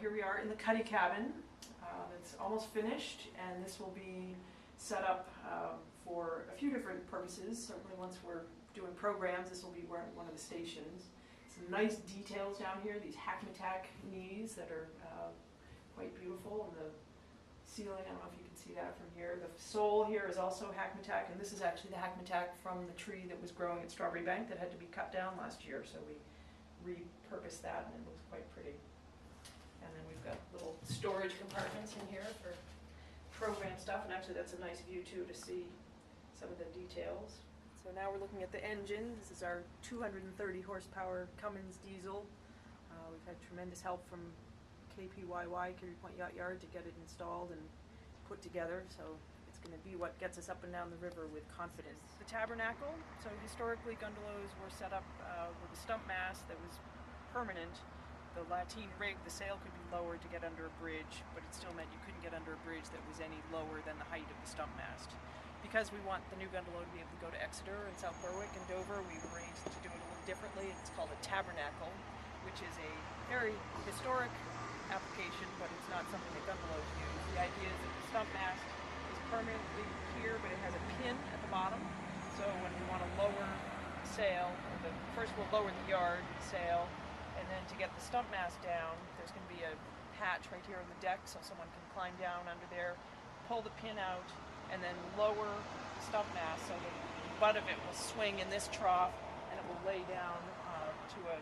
here we are in the cuddy cabin. It's almost finished, and this will be set up for a few different purposes. Certainly once we're doing programs, this will be one of the stations. Some nice details down here, these hackmatack knees that are quite beautiful, and the ceiling, I don't know if you can see that from here. The sole here is also hackmatack, and this is actually the hackmatack from the tree that was growing at Strawberry Bank that had to be cut down last year, so we repurposed that, and it looks quite pretty. And then we've got little storage compartments in here for program stuff, and actually that's a nice view too to see some of the details. So now we're looking at the engine. This is our 230 horsepower Cummins diesel. We've had tremendous help from KPYY, Kittery Point Yacht Yard, to get it installed and put together, so it's going to be what gets us up and down the river with confidence. The tabernacle, so historically Gundalows were set up with a stump mast that was permanent. The lateen rig, the sail could be lowered to get under a bridge, but it still meant you couldn't get under a bridge that was any lower than the height of the stump mast. Because we want the new Gundalow to be able to go to Exeter and South Berwick and Dover, we've arranged to do it a little differently. It's called a tabernacle, which is a very historic application, but it's not something that Gundalows use. The idea is that the stump mast is permanently here, but it has a pin at the bottom. So when we want to lower the sail, first we'll lower the yard sail, and then to get the stump mast down, there's going to be a hatch right here on the deck, so someone can climb down under there, pull the pin out, and then lower the stump mast so that the butt of it will swing in this trough, and it will lay down to a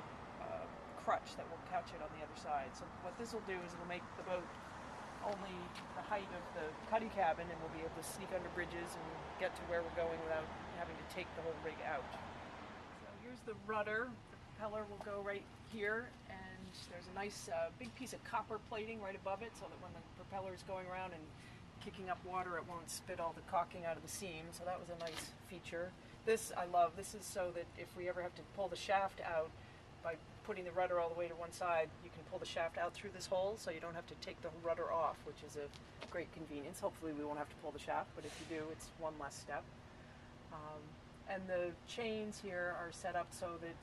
crutch that will catch it on the other side. So what this will do is it will make the boat only the height of the cuddy cabin, and we'll be able to sneak under bridges and get to where we're going without having to take the whole rig out. So here's the rudder. The propeller will go right here, and there's a nice big piece of copper plating right above it so that when the propeller is going around and kicking up water, it won't spit all the caulking out of the seam. So that was a nice feature. This I love. This is so that if we ever have to pull the shaft out, by putting the rudder all the way to one side, you can pull the shaft out through this hole, so you don't have to take the rudder off, which is a great convenience. Hopefully we won't have to pull the shaft, but if you do, it's one less step. And the chains here are set up so that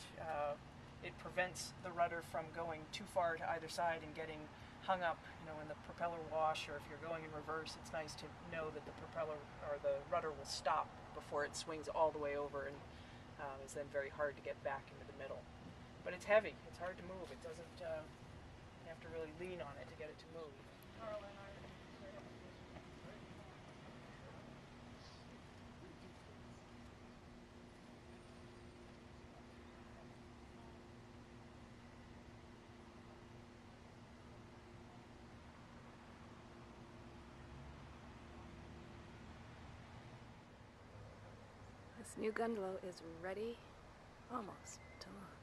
it prevents the rudder from going too far to either side and getting hung up, in the propeller wash, or if you're going in reverse, it's nice to know that the propeller or the rudder will stop before it swings all the way over, and is then very hard to get back into the middle. But it's heavy. It's hard to move. It doesn't. You have to really lean on it to get it to move. This new Gundalow is ready almost to launch.